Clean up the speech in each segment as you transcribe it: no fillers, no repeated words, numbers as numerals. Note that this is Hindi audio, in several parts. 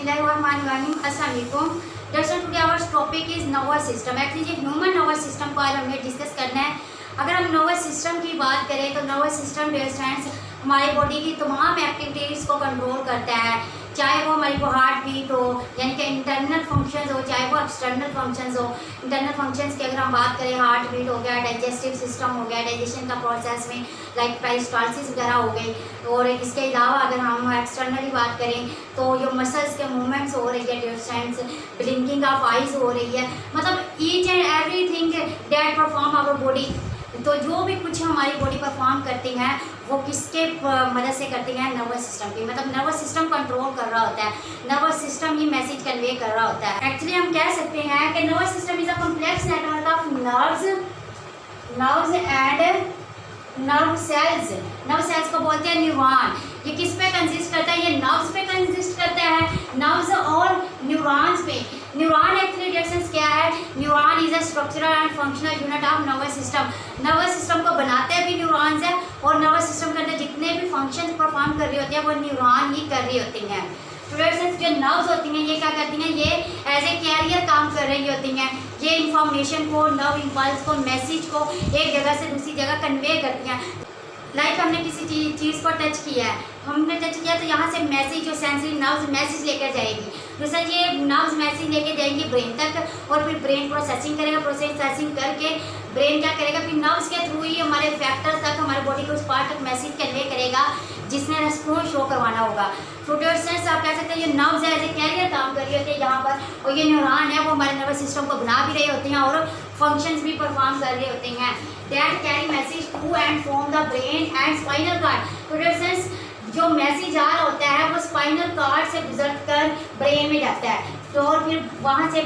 बिस्मिल्लाहिर्रहमानिर्रहीम। अस्सलाम वालेकुम। दरअसल today our topic is nervous system. Actually human nervous system को आज हमें डिस्कस करना है। अगर हम नर्वस सिस्टम की बात करें तो नर्वस सिस्टम हमारे बॉडी की तमाम एक्टिविटीज़ को कंट्रोल करता है, चाहे वो हमारी को हार्ट बीट हो, यानी कि इंटरनल फंक्शंस हो, चाहे वो एक्सटर्नल फंक्शंस हो। इंटरनल फंक्शंस की अगर हम बात करें, हार्ट बीट हो गया, डाइजेस्टिव सिस्टम हो गया, डाइजेशन का प्रोसेस में लाइक पेरिस्टालसिस वगैरह हो गई। और इसके अलावा अगर हम एक्सटर्नली बात करें तो जो मसल्स के मूवमेंट्स हो रही है, डिस्टेंस ब्लिंकिंग ऑफ आइज हो रही है, मतलब each and everything that perform our body. तो जो भी कुछ हमारी बॉडी परफॉर्म करती हैं वो किसके मदद से करती हैं? नर्वस सिस्टम की। मतलब नर्वस सिस्टम कंट्रोल कर रहा होता है, नर्वस सिस्टम ही मैसेज कन्वे कर रहा होता है। एक्चुअली हम कह सकते हैं कि nervous system is a complex network of nerves and nerve cells. Nerve cells को बोलते हैं न्यूरॉन। ये किस पे कंसिस्ट करता है? ये नर्व्स पे कंसिस्ट करता है, नर्व्स और न्यूरॉन्स पे। न्यूरॉन एक्चुअली डिफरेंस क्या है? Neuron is a structural and functional unit of nervous system. Nervous system को बनाते भी न्यूरॉन्स है और नर्वस सिस्टम के अंदर जितने भी फंक्शन परफॉर्म कर रही होती हैं वो न्यूरॉन ही कर रही होती हैं। जो नर्व्स होती हैं ये क्या करती हैं? ये एज ए कैरियर काम कर रही होती हैं। ये इंफॉर्मेशन को, नर्व इम्पल्स को, मैसेज को एक जगह से दूसरी जगह कन्वे करती हैं। लाइक हमने किसी चीज़ को टच किया है, हमने टच किया तो यहाँ से मैसेज, जो सेंसरी नर्व्स मैसेज लेकर जाएगी। दूसरा ये नर्व्स मैसेज लेके जाएंगी ब्रेन तक और फिर ब्रेन प्रोसेसिंग करेगा। प्रोसेसिंग करके ब्रेन क्या करेगा? फिर नर्व्स के थ्रू ही हमारे फैक्टर्स तक, हमारे बॉडी को उस पार्ट तक मैसेज कन्वे करेगा जिसने रेस्पॉन्स शो करवाना होगा। तो डियर्स आप कह सकते हैं ये नर्व्स है एज ए कैरियर काम कर रही होती है यहाँ पर, और ये न्यूरॉन है वो हमारे नर्वस सिस्टम को बना भी रहे होते हैं और फंक्शंस भी परफॉर्म कर रहे होते हैं। That carry message to and from the brain and spinal cord. तो डियर्स जो मैसेज आ रहा होता है वो स्पाइनल कार्ड से गुजर कर ब्रेन में जाता है। तो और फिर वहाँ से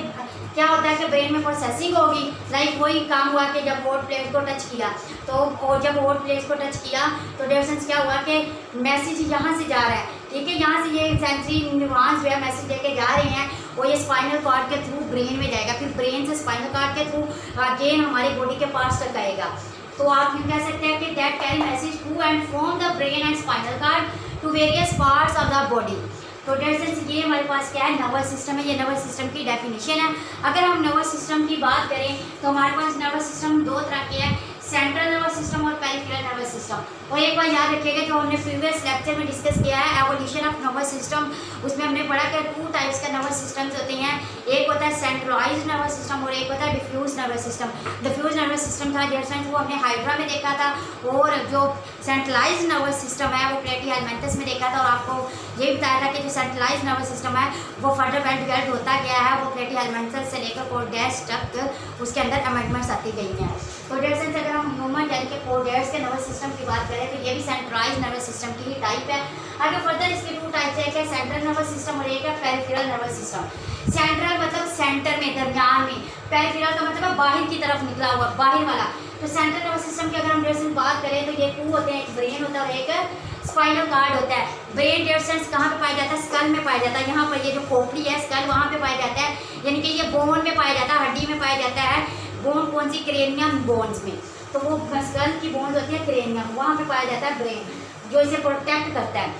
क्या होता है कि ब्रेन में प्रोसेसिंग होगी। लाइक वही काम हुआ कि जब होट प्लेट को टच किया तो, और जब होट प्लेट को टच किया तो डिफरेंस क्या हुआ कि मैसेज यहाँ से जा रहा है, ठीक है, यहाँ से ये सेंसरी न्यूरॉन्स जो है मैसेज लेके जा रहे हैं और ये स्पाइनल कॉर्ड के थ्रू ब्रेन में जाएगा, फिर ब्रेन से स्पाइनल कॉर्ड के थ्रू अगेन हमारी बॉडी के पार्ट्स तक आएगा। तो आप कह सकते हैं कि that carry message to and from the brain and spinal cord to various parts of the body. तो डेट ये हमारे पास क्या है? नर्वस सिस्टम है। ये नर्वस सिस्टम की डेफिनेशन है। अगर हम नर्वस सिस्टम की बात करें तो हमारे पास नर्वस सिस्टम दो तरह के हैं, सेंट्रल नर्वस सिस्टम और पेरिफेरल नर्वस सिस्टम। और एक बार याद रखिएगा जो हमने प्रीवियस लेक्चर में डिस्कस किया है एवोल्यूशन ऑफ नर्वस सिस्टम, उसमें हमने पढ़ा कि टू टाइप्स का नर्वस सिस्टम्स होते हैं। एक होता है सेंट्रलाइज्ड नर्वस सिस्टम और एक होता है diffuse nervous system. Diffuse nervous system था जैसे वो हमने हाइड्रा में देखा था, और जो सेंट्रलाइज्ड नर्वस सिस्टम है वो प्लेटीहेलमिन्थस में देखा था। और आपको ये बताया था कि जो सेंट्रलाइज्ड नर्वस सिस्टम है वो फर्दर डेवलप होता गया है, वो प्लेटीहेलमिन्थस से लेकर कोर्डेट्स तक उसके अंदर अमेंडमेंट्स आती गई हैं। तो जैसे अगर हम ह्यूमन यानी कि कोर्डेट्स के नर्वस सिस्टम की बात करें तो ये भी सेंट्रलाइज्ड नर्वस सिस्टम की ही टाइप है। आगे फर्दर इसके टू टाइप्स है, एक है सेंट्रल नर्वस सिस्टम और एक है पेरिफेरल नर्वस सिस्टम। सेंट्रल मतलब सेंटर में, दरमियान में, पेरिफेरल का मतलब है बाहर की तरफ निकला हुआ, बाहर वाला। तो सेंट्रल नर्वस सिस्टम की अगर हम जैसे बात करें तो ये टू होते हैं, एक ब्रेन होता है और एक स्पाइनल कार्ड होता है। ब्रेन डेट कहाँ पे पाया जाता है? स्कल में पाया जाता है। यहाँ पर ये जो खोपड़ी है स्कल वहाँ पे पाया जाता है, यानी कि ये बोन में पाया जाता है, हड्डी में पाया जाता है। बोन कौन सी? क्रेनियम बोन्स में। तो वो स्कल की बोन्स होती है क्रेनियम, वहाँ पे पाया जाता है ब्रेन, जो इसे प्रोटेक्ट करता है,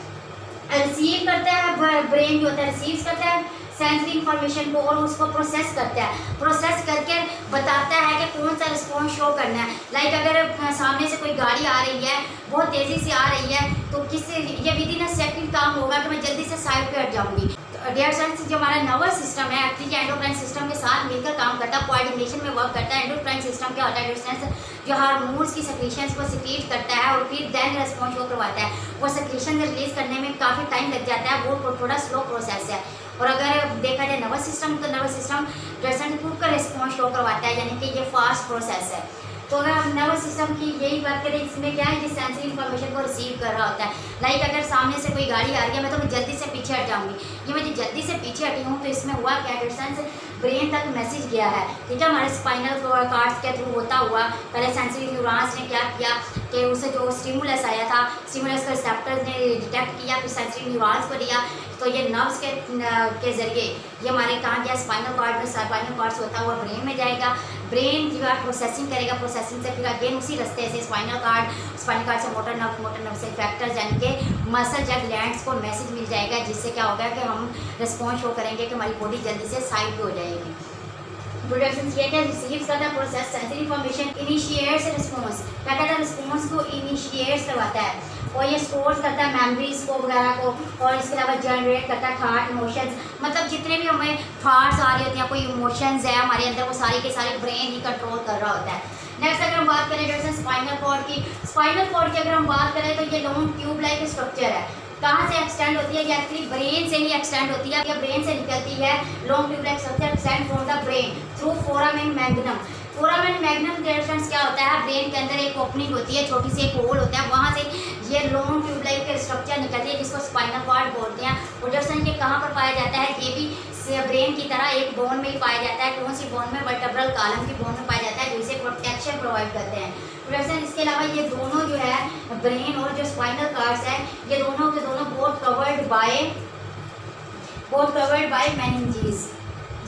रिसीव करता है। ब्रेन जो होता है रिसीव करता है सेंसरी इंफॉर्मेशन को और उसको प्रोसेस करता है, प्रोसेस करके बताता है कि कौन सा रिस्पॉन्स शो करना है। लाइक अगर सामने से कोई गाड़ी आ रही है, बहुत तेज़ी से आ रही है, तो किससे ये विद इन अ सेकंड काम होगा कि मैं जल्दी से साइड पे हट जाऊंगी। डियर फ्रेंड्स, जो हमारा नर्वस सिस्टम है एक्चुअली एंडोक्राइन सिस्टम के साथ मिलकर काम करता है, कोऑर्डिनेशन में वर्क करता है। एंडोक्राइन सिस्टम क्या होता है? जो हार्मोन्स की सेक्रेशंस को सिक्रीट करता है और फिर देन रिस्पॉन्स शो करवाता है। वो सेक्रेशन रिलीज करने में काफ़ी टाइम लग जाता है, वो थोड़ा स्लो प्रोसेस है। और अगर देखा जाए नर्वस सिस्टम तो नर्वस सिस्टम जैसे खुद का रिस्पॉन्स शो करवाता है, यानी कि ये फास्ट प्रोसेस है। तो अगर हम नर्वस सिस्टम की यही बात करें, इसमें क्या है? ये सेंसरी इन्फॉर्मेशन को रिसीव कर रहा होता है। लाइक अगर सामने से कोई गाड़ी आ रही है मैं तो मैं जल्दी से पीछे हट जाऊंगी, ये मैं जो जल्दी से पीछे हटी हूँ तो इसमें हुआ क्या? ब्रेन तक मैसेज गया है, ठीक है, हमारे स्पाइनल कार्ड्स के थ्रू होता हुआ। पहले सेंसरी न्यूरॉन्स ने क्या किया कि उसे जो स्टिमुलस आया था, स्टिमुलस को रिसेप्टर्स ने डिटेक्ट किया, फिर सेंसरी न्यूरॉन्स को दिया, तो ये नर्व्स के ज़रिए ये हमारे कहाँ गया, स्पाइनल कॉर्ड में, स्पाइनल कॉर्ड से होता हुआ ब्रेन में जाएगा, ब्रेन जो है प्रोसेसिंग करेगा, प्रोसेसिंग से फिर अगेन उसी रास्ते से स्पाइनल कार्ड से मोटर नर्व से फैक्टर्स यानी कि मसल या ग्लैंड्स को मैसेज मिल जाएगा, जिससे क्या होगा कि हम रिस्पॉन्स शो करेंगे कि हमारी बॉडी जल्दी से साइड पे हो जाएगी। प्रोडक्शन ये क्या रिसीव्स करता है, process sensory information, initiates response, क्या कहता है, रिस्पॉन्स को इनिशिएट्स करवाता है और ये स्टोर्स करता है मेमोरीज को वगैरह को, और इसके अलावा जनरेट करता है थाट इमोशंस, मतलब जितने भी हमें थाट्स आ रही होती हैं, कोई इमोशंस है हमारे अंदर, वो सारे के सारे ब्रेन ही कंट्रोल कर रहा होता है। नेक्स्ट अगर हम बात करें जैसे स्पाइनल कॉर्ड की, स्पाइनल कॉर्ड की अगर हम बात करें तो ये लॉन्ग ट्यूब लाइक स्ट्रक्चर है, कहाँ से एक्सटेंड होती है, ये एक्चुअली ब्रेन से ही एक्सटेंड होती है, या ब्रेन से निकलती है। Long tube like structure extend from the brain through foramen magnum. Foramen magnum friends क्या होता है, ब्रेन के अंदर एक ओपनिंग होती है, छोटी सी एक होल होता है, वहाँ से ये लॉन्ग ट्यूब लाइक स्ट्रक्चर निकलती है जिसको स्पाइनल कॉर्ड बोलते हैं। और दरअसल ये कहाँ पर पाया जाता है, ये भी ब्रेन की तरह एक बोन में ही पाया जाता है। कौन सी बोन में, वर्टेब्रल कॉलम की बोन में पाया जाता है, जो इसे प्रोटेक्शन प्रोवाइड करते हैं। दरअसल इसके अलावा ये दोनों जो है ब्रेन और जो स्पाइनल कॉर्ड्स है, ये दोनों के दोनों बोथ कवर्ड बाय मेनिंजेस,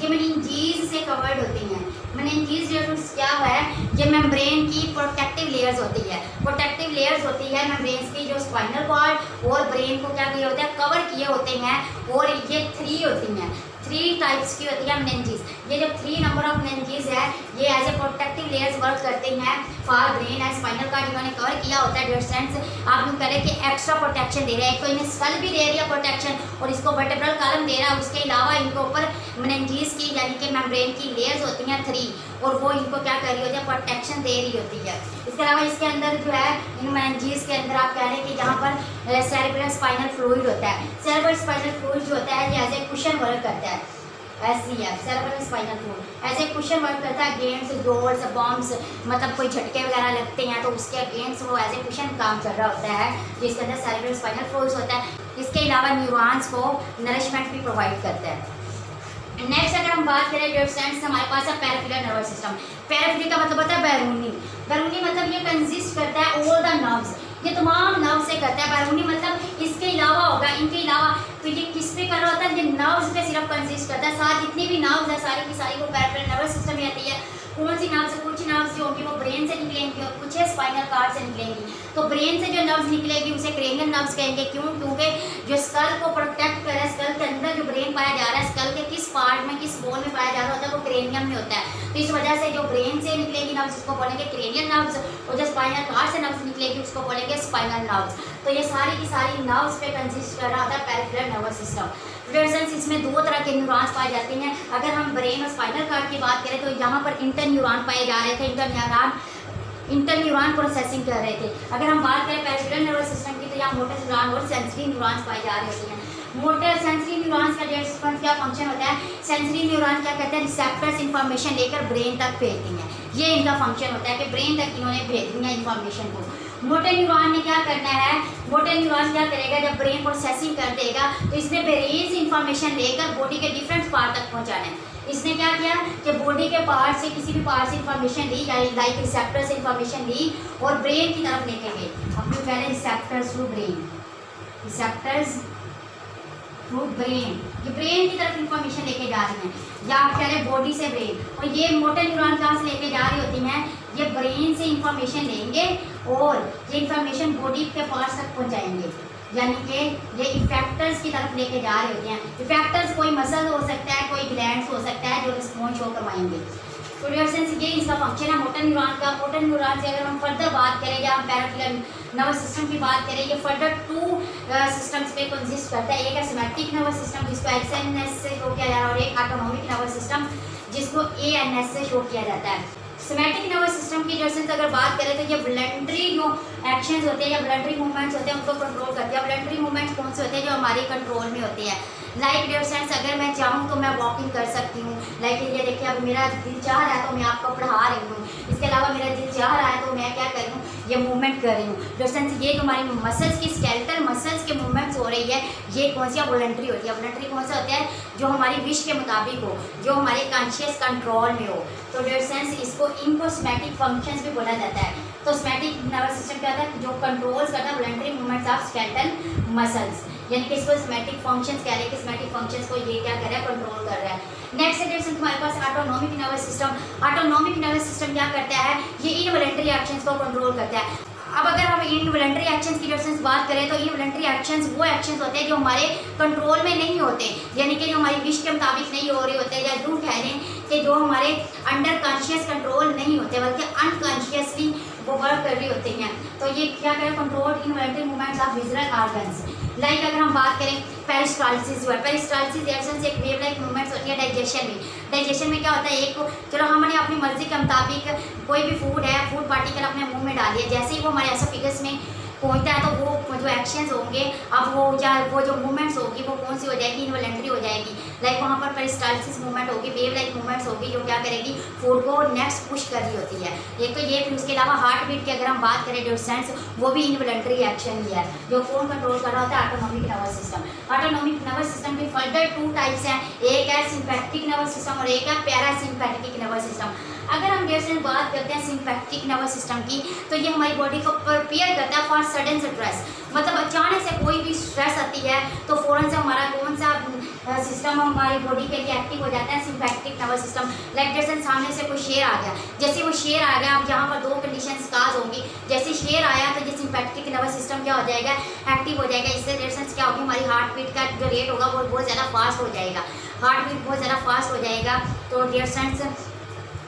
ये मेनिंजेस से कवर्ड होती हैं। मेनिंजेस जो क्या है, ये मेम्ब्रेन की प्रोटेक्टिव लेयर्स होती है, प्रोटेक्टिव लेयर्स होती है मेम्ब्रेन की, जो स्पाइनल कॉर्ड और ब्रेन को क्या किए होते हैं, कवर किए होते हैं। और ये 3 होती हैं, 3 टाइप्स की होती है मेनिंजेस। ये जो 3 नंबर ऑफ मेनिंजेस है, ये as a protective layers work करते हैं for brain and spinal cord, इन्होंने कवर किया होता है। डियर स्टूडेंट्स, आप यूँ करें कि एक्स्ट्रा प्रोटेक्शन दे रहे हैं, तो इन्हें स्कल भी दे रही है प्रोटेक्शन, और इसको वर्टेब्रल कॉलम दे रहा है। उसके अलावा इनके ऊपर मेनिंजेस की यानी कि मेम्ब्रेन की लेयर्स होती हैं 3, और वो इनको क्या कर रही होती है, प्रोटेक्शन दे रही होती है। इसके अलावा इसके अंदर जो है, इन मेनिंजेस के अंदर आप कह रहे हैं कि यहाँ पर सेरेब्रल स्पाइनल फ्लूइड होता है। सेरेब्रल स्पाइनल फ्लूइड जो होता है, ये एज ए कुशन वर्क करता है। ऐसी है cerebral spinal fluid as a cushion work करता है अगेंस्ट डोर्स बॉम्ब्स, मतलब कोई झटके वगैरह लगते हैं तो उसके अगेंस्ट वो एज ए कुशन काम कर रहा होता है, जिसके अंदर सेरेब्रल स्पाइनल फ्लूइड होता है। इसके अलावा न्यूरॉन्स को नरिशमेंट भी प्रोवाइड करता है। नेक्स्ट अगर हम बात करें डियर स्टूडेंट्स, हमारे पास है पेरिफेरल नर्वस सिस्टम। पेरिफेरल का मतलब होता है बैरूनी। बैरूनी मतलब ये कंसिस्ट करता है ऑल द नर्व्स, ये तमाम नर्व से करता है। बैरूनी मतलब इसके अलावा होगा, इनके अलावा, तो ये किस पे कर रहा होता है, ये नर्व्स पे सिर्फ कंसिस्ट करता है। साथ जितनी भी नर्व्स है सारी की सारी वो पेरिफेरल नर्वस सिस्टम में आती है। कौन सी नर्व्स, कुछ नर्व्स जो होंगी वो ब्रेन से निकलेंगी और कुछ है स्पाइनल कॉर्ड से निकलेंगी। तो ब्रेन से जो नर्व्स निकलेगी उसे क्रेनियल नर्व्स कहेंगे। क्यों? क्योंकि जो स्कल को प्रोटेक्ट करे, स्कल के अंदर जो ब्रेन पाया जा रहा है, स्कल के किस पार्ट में, किस बोन में पाया जा रहा होता है, वो क्रेनियम में होता है। तो इस वजह से जो ब्रेन से निकलेगी नर्व्स उसको बोलेंगे क्रेनियल नर्व्स, और जो स्पाइनल कॉर्ड से नर्व्स निकलेगी उसको बोलेंगे स्पाइनल नर्व्स। तो ये सारी की सारी नर्व्स पे कंसिस्ट कर रहा होता है पेरिफेरल नर्वस सिस्टम। फ्रेंड्स, इसमें 2 तरह के न्यूरॉन्स पाए जाते हैं। अगर हम ब्रेन और स्पाइनल कॉर्ड की बात करें तो यहाँ पर इंटर न्यूरॉन पाए जा रहे थे, इंटर न्यूरॉन प्रोसेसिंग कर रहे थे। अगर हम बात करें पेरिफेरल नर्वस सिस्टम की तो यहाँ मोटर न्यूरॉन और सेंसरी न्यूरॉन्स पाए जा रहे होते हैं। मोटर सेंसरी न्यूरॉन्स का क्या फंक्शन होता है, सेंसरी न्यूरॉन क्या कहते हैं, रिसेप्टर्स इन्फॉर्मेशन लेकर ब्रेन तक भेजती हैं। ये इनका फंक्शन होता है कि ब्रेन तक इन्होंने भेजनी है इन्फॉर्मेशन को। मोटर न्यूरॉन ने क्या करना है, मोटर न्यूरॉन क्या करेगा, जब ब्रेन प्रोसेसिंग कर देगा तो इसने ब्रेन से इंफॉर्मेशन लेकर बॉडी के डिफरेंट पार्ट तक पहुंचाना है। इसने क्या किया कि बॉडी के पार्ट से, किसी भी पार्ट से इंफॉर्मेशन ली, लाइक रिसेप्टर से इंफॉर्मेशन ली और ब्रेन की तरफ लेके गए। हम लोग कह रहे हैं receptors through brain, receptors through brain, ये ब्रेन की तरफ इंफॉर्मेशन लेके जा रही हैं, या आप कह रहे हैं बॉडी से ब्रेन। और ये मोटर न्यूरॉन कहाँ से लेके जा रही होती हैं, ये ब्रेन से इंफॉर्मेशन लेंगे और ये इंफॉर्मेशन बॉडी के पार्ट्स तक पहुंचाएंगे, यानी कि ये इफेक्टर्स की तरफ लेके जा रहे होते हैं। इफेक्टर्स कोई मसल हो सकता है, कोई ग्लैंड्स हो सकता है जो रिस्पॉन्स शो करवाएंगे। तो ये इसका फंक्शन है मोटर न्यूरॉन का। मोटर न्यूरॉन से अगर हम फर्दर बात करें या हम पेरिफेरल नर्वस सिस्टम की बात करें, ये फर्दर 2 सिस्टम्स पे कंसिस्ट करता है। एक है सिमेट्रिक नर्वस सिस्टम जिसको एक्सएनएस से शो किया जा रहा है, और एक ऑटोनोमिक नर्वस सिस्टम जिसको एएनएस से शो किया जाता है। सिमेट्रिक नर्वस सिस्टम की जो से अगर बात करें तो ये वॉलंटरी जो एक्शंस होते हैं या वॉलंटरी मूवमेंट्स होते हैं उनको कंट्रोल करते हैं। वॉलंटरी मूवमेंट्स कौन से होते हैं, जो हमारे कंट्रोल में होते हैं, लाइक डियर फ्रेंड्स, अगर मैं चाहूँ तो मैं वॉकिंग कर सकती हूँ। लाइक ये देखिए, अब मेरा दिल चाह रहा है तो मैं आपको पढ़ा रही हूँ। इसके अलावा मेरा दिल चाह रहा है तो मैं क्या कर रही हूँ, ये मूवमेंट कर रही हूँ। डियर फ्रेंड्स, ये जो हमारी मसल्स की स्केलेटल मसल्स के मूवमेंट्स हो रही है, ये कौन सी वॉलंटरी होती है। वॉलंटरी कौन सा होता है, जो हमारी विश के मुताबिक हो, जो हमारे कॉन्शियस कंट्रोल में हो। तो डियर फ्रेंड्स, इनको सोमैटिक फंक्शंस भी बोला जाता है। तो सोमैटिक नर्वस सिस्टम क्या होता है, जो कंट्रोल्स करता है voluntary movements of skeletal muscles, यानी कि इसको सोमैटिक फंक्शंस कह रहे हैं कि सोमैटिक फंक्शंस को ये क्या कर रहा है, कंट्रोल कर रहा है। नेक्स्ट है हमारे पास autonomic nervous system. Autonomic nervous system क्या करता है, ये इनवॉलंटरी एक्शंस को कंट्रोल करता है। अब अगर हम इनवॉलंटरी एक्शंस की डिफरेंस बात करें तो इनवॉलंटरी एक्शंस वो एक्शंस होते हैं जो हमारे कंट्रोल में नहीं होते, यानी कि जो हमारी विश के मुताबिक नहीं हो रहे होते, या यूँ कह रहे हैं कि जो हमारे अंडर कॉन्शियस कंट्रोल नहीं होते, बल्कि अनकॉन्शियसली वो वर्क कर रही होती हैं। तो ये क्या करें, control involuntary movements of visual organs. Like अगर हम बात करें पेरिस्टाल्सिस जो है, पेरिस्टाल्सिस एक्शंस एक वेव लाइक मूवमेंट्स होती है डाइजेशन में। डाइजेशन में क्या होता है, एक चलो हमने अपनी मर्जी के मुताबिक कोई भी फूड है, फूड पार्टिकल अपने मुंह में डाल दिया, जैसे ही वो हमारे एसोफेगस में पहुंचता है तो वो जो एक्शंस होंगे, अब वो जो मूवमेंट्स होगी वो कौन सी हो जाएगी, इनवॉलंटरी हो जाएगी। लाइक वहाँ पर पेरिस्टाल्सिस मूवमेंट होगी, वेव लाइक मूवमेंट्स होगी, जो क्या करेगी, फूड को नेक्स्ट पुश कर रही होती है। एक तो ये, फिर उसके अलावा हार्ट बीट की अगर हम बात करें डियर फ्रेंड्स, वो भी इनवॉलंटरी एक्शन ही है, जो कौन कंट्रोल कर रहा होता है, autonomic nervous system. Autonomic nervous system के फर्दर 2 टाइप्स हैं, एक है सिंपैथेटिक नर्वस सिस्टम और एक है पैरासिम्पैथेटिक नर्वस सिस्टम। अगर हम जैसे बात करते हैं सिंपैथेटिक नर्वस सिस्टम की, तो ये हमारी बॉडी को प्रिपेयर करता है फॉर सडन स्ट्रेस। मतलब अचानक से कोई भी स्ट्रेस आती है तो फ़ौरन से हमारा कौन सा सिस्टम हमारी बॉडी के लिए एक्टिव हो जाता है, सिंपैथेटिक नर्वस सिस्टम। लाइक जैसे सामने से कोई शेर आ गया, जैसे वो शेर आ गया, अब यहाँ पर 2 कंडीशंस काज होंगी। जैसे शेर आया तो ये सिंपैथेटिक नर्वस सिस्टम क्या हो जाएगा, एक्टिव हो जाएगा। इससे रिएक्शंस क्या होगी, हमारी हार्ट बीट का जो रेट होगा वो बहुत ज़्यादा फास्ट हो जाएगा, हार्ट बीट बहुत ज़्यादा फास्ट हो जाएगा। तो रिएक्शंस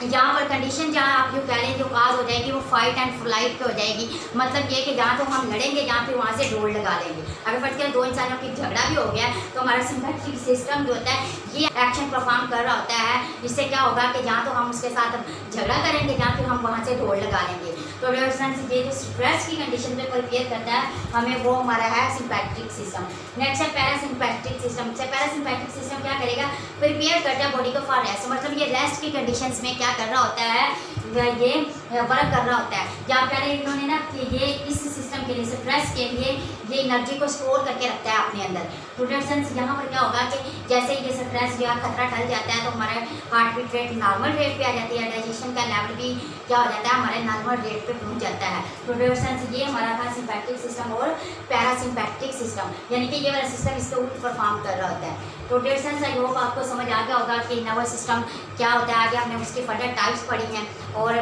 यहाँ पर कंडीशन जहाँ आप जो कह रहे हैं जो काज हो जाएगी वो फाइट एंड फ्लाइट पे हो जाएगी। मतलब ये कि जहाँ तो हम लड़ेंगे, जहाँ पे वहाँ से डोर लगा लेंगे। अगर फर्ज करें 2 इंसानों की झगड़ा भी हो गया तो हमारा सिंपैथेटिक सिस्टम जो होता है ये एक्शन परफॉर्म कर रहा होता है। इससे क्या होगा कि जहाँ तो हम उसके साथ झगड़ा करेंगे, जहाँ फिर हम वहाँ से डोर लगा लेंगे। तो ये जो स्ट्रेस की कंडीशन पे प्रिपेयर करता है हमें, वो हमारा है सिंपैथेटिक सिस्टम। नेक्स्ट है पैरासिम्पैथेटिक सिस्टम। पैरासिम्पैथेटिक सिस्टम क्या करेगा, प्रिपेयर करता है बॉडी को फॉर रेस्ट। मतलब ये रेस्ट की कंडीशंस में क्या कर रहा होता है, ये वर्क कर रहा होता है। या पहले इन्होंने ना कि ये इस सिस्टम के लिए, स्ट्रेस के लिए ये एनर्जी को स्टोर करके रखता है अपने अंदर। प्रोटेक्शंस यहाँ पर क्या होगा कि जैसे ही ये स्ट्रेस या खतरा टल जाता है तो हमारा heart beat rate normal rate पे आ जाती है, डाइजेशन का लेवल भी क्या हो जाता है, हमारे नॉर्मल रेट पे पहुँच जाता है। प्रोटेक्शंस ये हमारा था सिंपैथेटिक सिस्टम और पैरासिम्पैथेटिक सिस्टम, यानी कि ये वाला सिस्टम इसके उल्ट परफॉर्म कर रहा होता है। प्रोटेक्शंस आई होप आपको समझ आ गया होगा कि नर्वस सिस्टम क्या होता है। आगे हमने उसकी फर्दर टाइप्स पढ़ी हैं और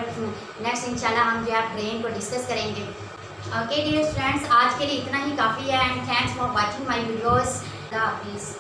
नेक्स्ट इंशाल्लाह हम जो है ब्रेन को डिस्कस करेंगे। ओके डियर फ्रेंड्स, आज के लिए इतना ही काफ़ी है and thanks for watching my videos. अल्लाह हाफिज़।